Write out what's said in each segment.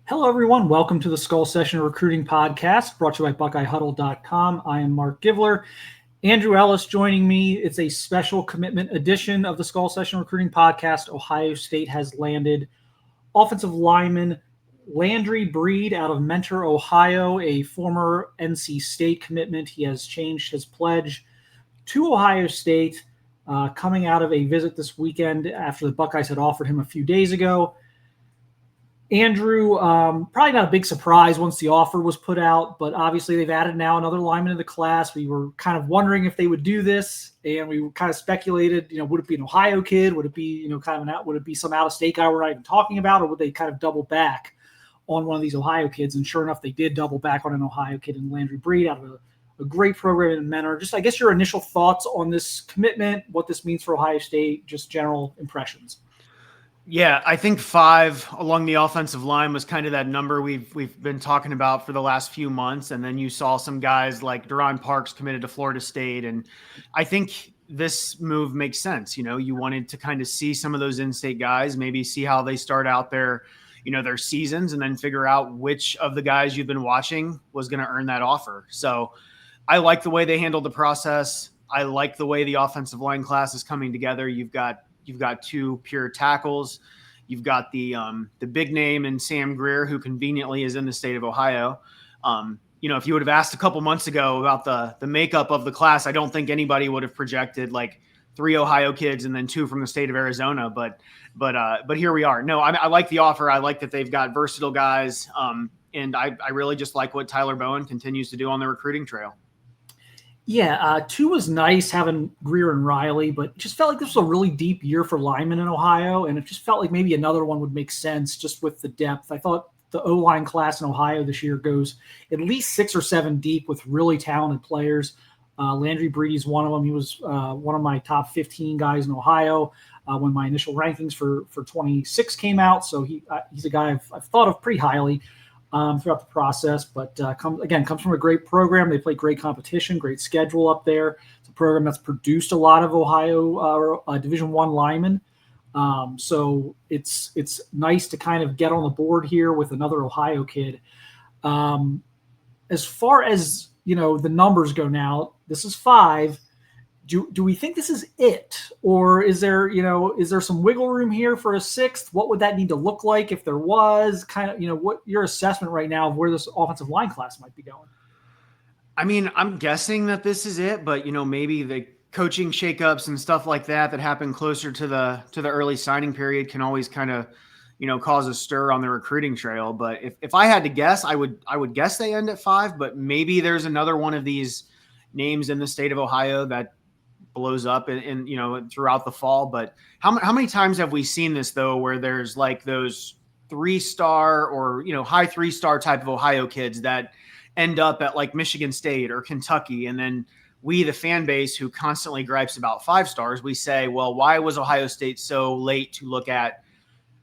Hello, everyone. Welcome to the Skull Session Recruiting Podcast, brought to you by BuckeyeHuddle.com. I am Mark Givler. Andrew Ellis joining me. It's a special commitment edition of the Skull Session Recruiting Podcast. Ohio State has landed offensive lineman Landry Breed out of Mentor, Ohio, a former NC State commitment. He has changed his pledge to Ohio State, coming out of a visit this weekend after the Buckeyes had offered him a few days ago. Andrew, probably not a big surprise once the offer was put out, but obviously they've added now another lineman to the class. We were kind of wondering if they would do this, and we kind of speculated, would it be an Ohio kid? Would it be, would it be some out-of-state guy we're not even talking about, or would they kind of double back on one of these Ohio kids? And sure enough, they did double back on an Ohio kid in Landry Breed out of a great program in Mentor. Just, I guess, your initial thoughts on this commitment, what this means for Ohio State, just general impressions. Yeah, I think 5 along the offensive line was kind of that number we've been talking about for the last few months. And then you saw some guys like Duron Parks committed to Florida State. And I think this move makes sense. You wanted to kind of see some of those in-state guys, maybe see how they start out their seasons, and then figure out which of the guys you've been watching was going to earn that offer. So I like the way they handled the process. I like the way the offensive line class is coming together. You've got 2 pure tackles. You've got the big name in Sam Greer, who conveniently is in the state of Ohio. If you would have asked a couple months ago about the makeup of the class, I don't think anybody would have projected like 3 Ohio kids and then 2 from the state of Arizona. But here we are. No, I like the offer. I like that they've got versatile guys. And I really just like what Tyler Bowen continues to do on the recruiting trail. Yeah, 2 was nice having Greer and Riley, but just felt like this was a really deep year for linemen in Ohio, and it just felt like maybe another one would make sense just with the depth. I thought the O-line class in Ohio this year goes at least 6 or 7 deep with really talented players. Landry Breed is one of them. He was one of my top 15 guys in Ohio when my initial rankings for 26 came out, so he's a guy I've thought of pretty highly throughout the process, but comes from a great program. They play great competition, great schedule up there. It's a program that's produced a lot of Ohio Division I linemen. So it's nice to kind of get on the board here with another Ohio kid. As far as, the numbers go now, this is 5. Do we think this is it, or is there some wiggle room here for a 6th? What would that need to look like if there was? Kind of, what your assessment right now of where this offensive line class might be going? I mean, I'm guessing that this is it, but maybe the coaching shakeups and stuff like that happen closer to the early signing period can always kind of cause a stir on the recruiting trail. But if I had to guess, I would guess they end at 5, but maybe there's another one of these names in the state of Ohio that blows up in throughout the fall. But how many times have we seen this though, where there's like those 3-star or high 3-star type of Ohio kids that end up at like Michigan State or Kentucky, and then we, the fan base who constantly gripes about 5 stars, we say, well, why was Ohio State so late to look at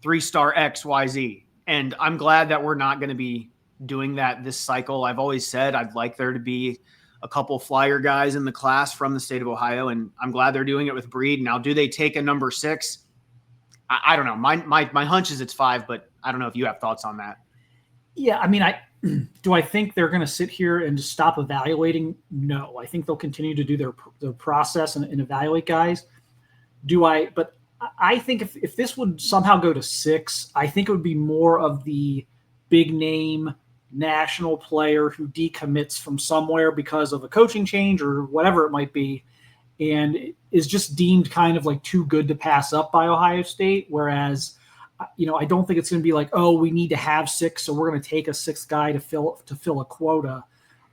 3-star XYZ? And I'm glad that we're not going to be doing that this cycle. I've always said I'd like there to be a couple flyer guys in the class from the state of Ohio, and I'm glad they're doing it with Brede. Now, do they take a number 6? I don't know. My hunch is it's 5, but I don't know if you have thoughts on that. Yeah, I mean, do I think they're going to sit here and just stop evaluating? No, I think they'll continue to do their process and evaluate guys. But I think if this would somehow go to 6, I think it would be more of the big name national player who decommits from somewhere because of a coaching change or whatever it might be, and is just deemed kind of like too good to pass up by Ohio State. Whereas, I don't think it's going to be like, oh, we need to have 6, so we're going to take a 6th guy to fill a quota.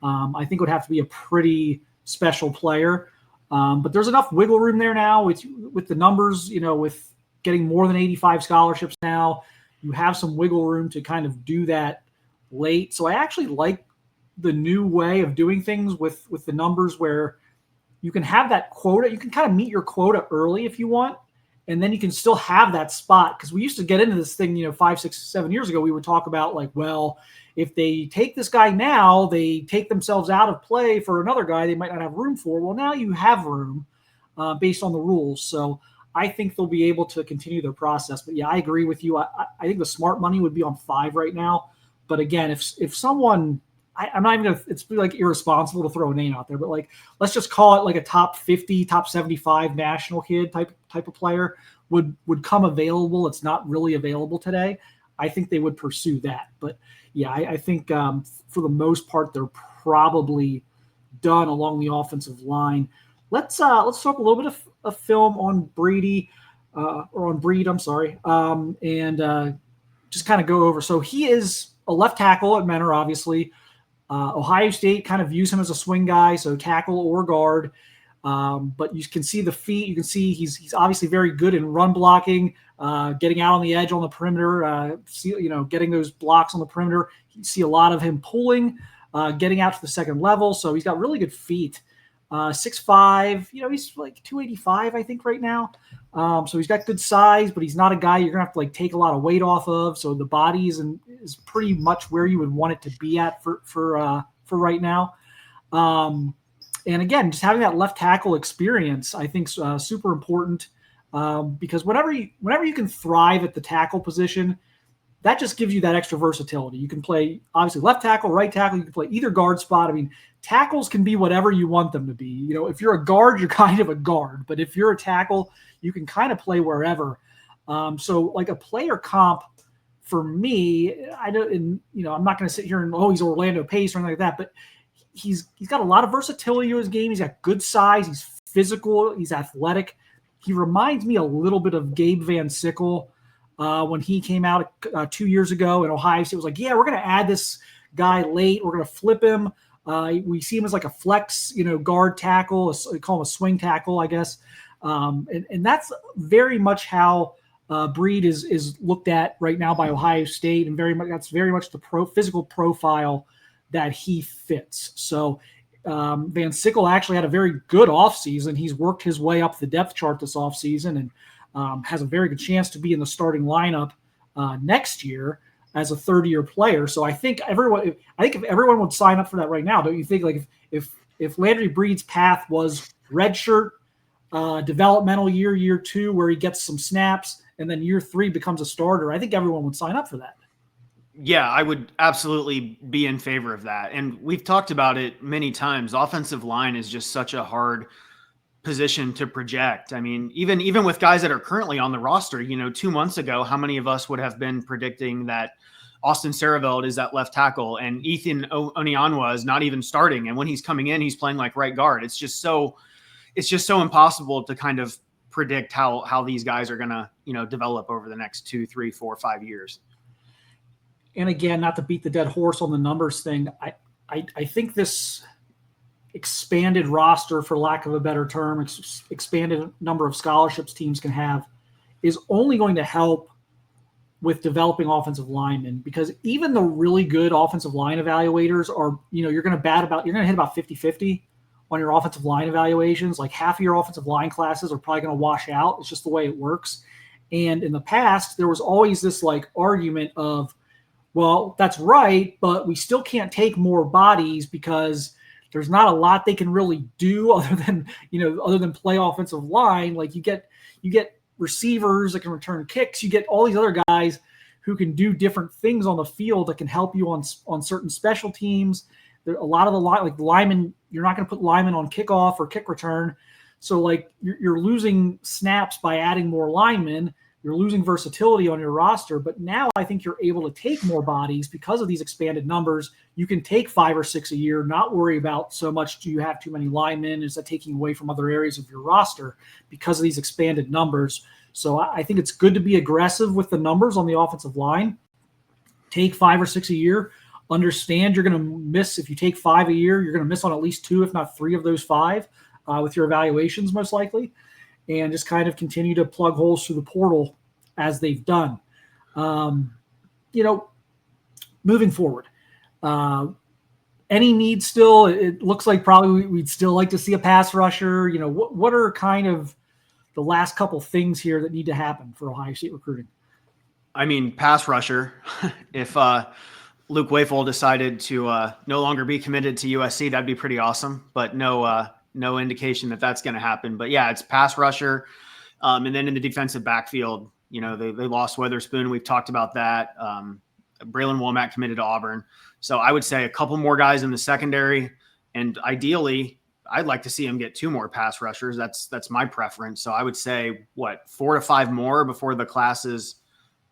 I think it would have to be a pretty special player. But there's enough wiggle room there now with the numbers, with getting more than 85 scholarships now. You have some wiggle room to kind of do that late. So I actually like the new way of doing things with the numbers, where you can have that quota. You can kind of meet your quota early if you want, and then you can still have that spot. Because we used to get into this thing, 5, 6, 7 years ago, we would talk about like, well, if they take this guy now, they take themselves out of play for another guy they might not have room for. Well, now you have room based on the rules. So I think they'll be able to continue their process. But yeah, I agree with you. I think the smart money would be on 5 right now. But again, if someone, I'm not even gonna, it's like irresponsible to throw a name out there, but like let's just call it like a top 50, top 75 national kid type of player would come available. It's not really available today. I think they would pursue that. But yeah, I think for the most part they're probably done along the offensive line. Let's talk a little bit of film on Brede, or on Breed, I'm sorry, and just kind of go over. So he is a left tackle at Mentor, obviously. Ohio State kind of views him as a swing guy, so tackle or guard. But you can see the feet. You can see he's obviously very good in run blocking, getting out on the edge on the perimeter, getting those blocks on the perimeter. You see a lot of him pulling, getting out to the second level. So he's got really good feet. 6'5", he's like 285, I think, right now. So he's got good size, but he's not a guy you're gonna have to like take a lot of weight off of. So the body is pretty much where you would want it to be at for right now. And again, just having that left tackle experience, I think, super important, because whenever you can thrive at the tackle position, that just gives you that extra versatility. You can play, obviously, left tackle, right tackle. You can play either guard spot. I mean, tackles can be whatever you want them to be. If you're a guard, you're kind of a guard. But if you're a tackle, you can kind of play wherever. So like a player comp for me, I don't, and I'm not going to sit here and he's Orlando Pace or anything like that. But he's got a lot of versatility to his game. He's got good size. He's physical. He's athletic. He reminds me a little bit of Gabe Van Sickle. When he came out 2 years ago, and Ohio State was like, yeah, we're going to add this guy late. We're going to flip him. We see him as like a flex, guard tackle. We call him a swing tackle, I guess. And that's very much how Brede is looked at right now by Ohio State, and that's very much the physical profile that he fits. So Van Sickle actually had a very good offseason. He's worked his way up the depth chart this offseason, and has a very good chance to be in the starting lineup next year as a third-year player. So I think if everyone would sign up for that right now, don't you think? Like if Landry Breed's path was redshirt, developmental year 2, where he gets some snaps, and then year 3 becomes a starter, I think everyone would sign up for that. Yeah, I would absolutely be in favor of that. And we've talked about it many times. Offensive line is just such a hard position to project. I mean, even with guys that are currently on the roster, 2 months ago, how many of us would have been predicting that Austin Saraveld is at left tackle and Ethan Onyanwa is not even starting, and when he's coming in, he's playing like right guard? It's just so impossible to kind of predict how these guys are gonna develop over the next 2, 3, 4, 5 years. And again, not to beat the dead horse on the numbers thing, I think this expanded roster, for lack of a better term, expanded number of scholarships teams can have, is only going to help with developing offensive linemen, because even the really good offensive line evaluators are, you're going to hit about 50-50 on your offensive line evaluations. Like half of your offensive line classes are probably going to wash out. It's just the way it works. And in the past, there was always this like argument of, well, that's right, but we still can't take more bodies because there's not a lot they can really do other than play offensive line. Like you get receivers that can return kicks. You get all these other guys who can do different things on the field that can help you on certain special teams. There, a lot of the linemen, you're not going to put linemen on kickoff or kick return. So like you're losing snaps by adding more linemen. You're losing versatility on your roster, but now I think you're able to take more bodies because of these expanded numbers. You can take 5 or 6 a year, not worry about so much, do you have too many linemen? Is that taking away from other areas of your roster because of these expanded numbers? So I think it's good to be aggressive with the numbers on the offensive line. Take 5 or 6 a year. Understand you're going to miss, if you take 5 a year, you're going to miss on at least 2, if not 3 of those 5 with your evaluations most likely. And just kind of continue to plug holes through the portal as they've done. Moving forward, any need still? It looks like probably we'd still like to see a pass rusher. What are kind of the last couple things here that need to happen for Ohio State recruiting? I mean, pass rusher. If Luke Wafel decided to no longer be committed to USC, that'd be pretty awesome. But no indication that that's going to happen. But yeah, it's pass rusher. And then in the defensive backfield, you know, they lost Witherspoon. We've talked about that. Braylon Womack committed to Auburn. So I would say a couple more guys in the secondary, and ideally I'd like to see him get 2 more pass rushers. That's my preference. So I would say 4 to 5 more before the class is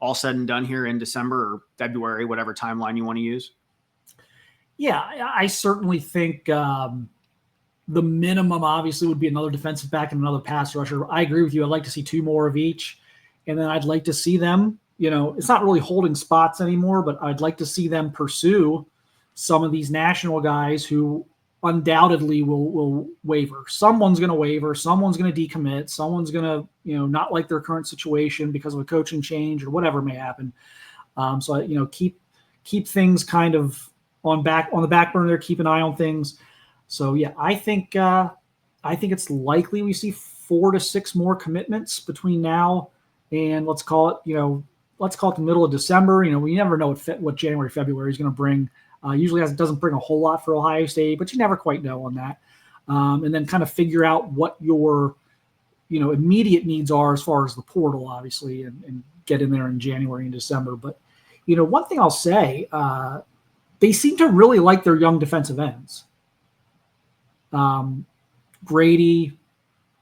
all said and done here in December or February, whatever timeline you want to use. Yeah, I certainly think the minimum obviously would be another defensive back and another pass rusher. I agree with you. I'd like to see 2 more of each. And then I'd like to see them, you know, it's not really holding spots anymore, but I'd like to see them pursue some of these national guys who undoubtedly will waver. Someone's going to waver. Someone's going to decommit. Someone's going to, you know, not like their current situation because of a coaching change or whatever may happen. So, you know, keep things kind of on the back burner there. Keep an eye on things. So, yeah, I think it's likely we see 4 to 6 more commitments between now and let's call it the middle of December. You know, we never know what January, February is going to bring. Usually doesn't bring a whole lot for Ohio State, but you never quite know on that. And then kind of figure out what your, you know, immediate needs are as far as the portal, obviously, and get in there in January and December. But, you know, one thing I'll say, they seem to really like their young defensive ends. Brede,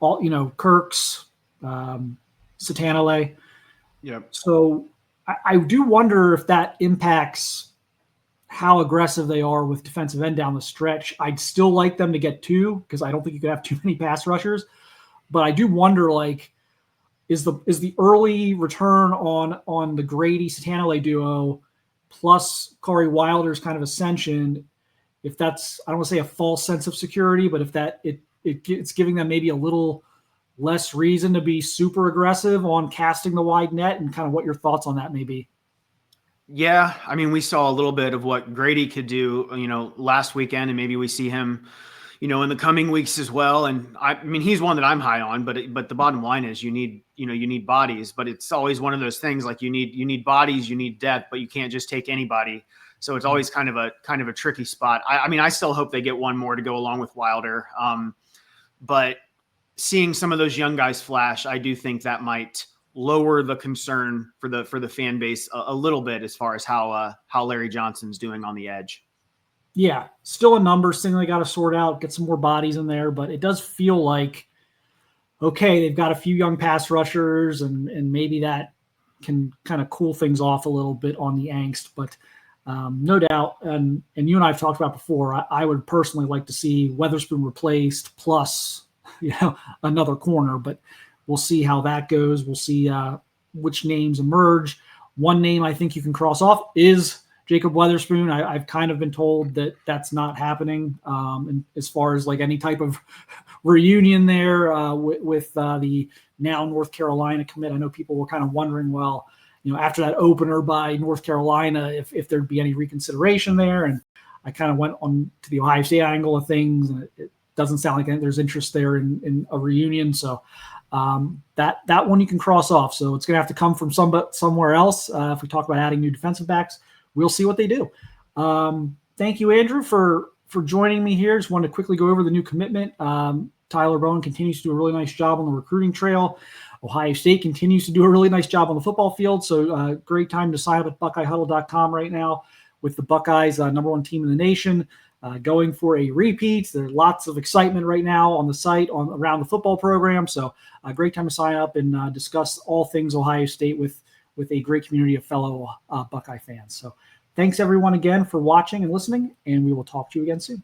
Kirks, Satanale. Yep. So I do wonder if that impacts how aggressive they are with defensive end down the stretch. I'd still like them to get 2 because I don't think you could have too many pass rushers. But I do wonder, like, is the early return on the Grady-Satanale duo plus Corey Wilder's kind of ascension, if that's, I don't want to say a false sense of security, but if that it's giving them maybe a little less reason to be super aggressive on casting the wide net, and kind of what your thoughts on that may be. Yeah, I mean, we saw a little bit of what Grady could do, you know, last weekend, and maybe we see him, you know, in the coming weeks as well. And I mean, he's one that I'm high on, but the bottom line is you need bodies, but it's always one of those things, like you need bodies, you need depth, but you can't just take anybody. So it's always kind of a tricky spot. I mean, I still hope they get 1 more to go along with Wilder. But seeing some of those young guys flash, I do think that might lower the concern for the fan base a little bit as far as how Larry Johnson's doing on the edge. Yeah, still a numbers thing they got to sort out, get some more bodies in there, but it does feel like, okay, they've got a few young pass rushers, and maybe that can kind of cool things off a little bit on the angst. But no doubt, and you and I have talked about before, I would personally like to see Witherspoon replaced plus, you know, another corner, but we'll see how that goes. We'll see which names emerge. One name I think you can cross off is Jacob Witherspoon. I've kind of been told that that's not happening. And as far as like any type of reunion there with the now North Carolina commit, I know people were kind of wondering, well, you know, after that opener by North Carolina, if there'd be any reconsideration there. And I kind of went on to the Ohio State angle of things, and it doesn't sound like there's interest there in a reunion. So that one you can cross off. So it's going to have to come from somewhere else. If we talk about adding new defensive backs, we'll see what they do. Thank you, Andrew, for joining me here. Just wanted to quickly go over the new commitment. Tyler Bowen continues to do a really nice job on the recruiting trail. Ohio State continues to do a really nice job on the football field. So great time to sign up at BuckeyeHuddle.com right now with the Buckeyes, number 1 team in the nation, going for a repeat. There's lots of excitement right now on the site around the football program. So a great time to sign up and discuss all things Ohio State with a great community of fellow Buckeye fans. So thanks everyone again for watching and listening, and we will talk to you again soon.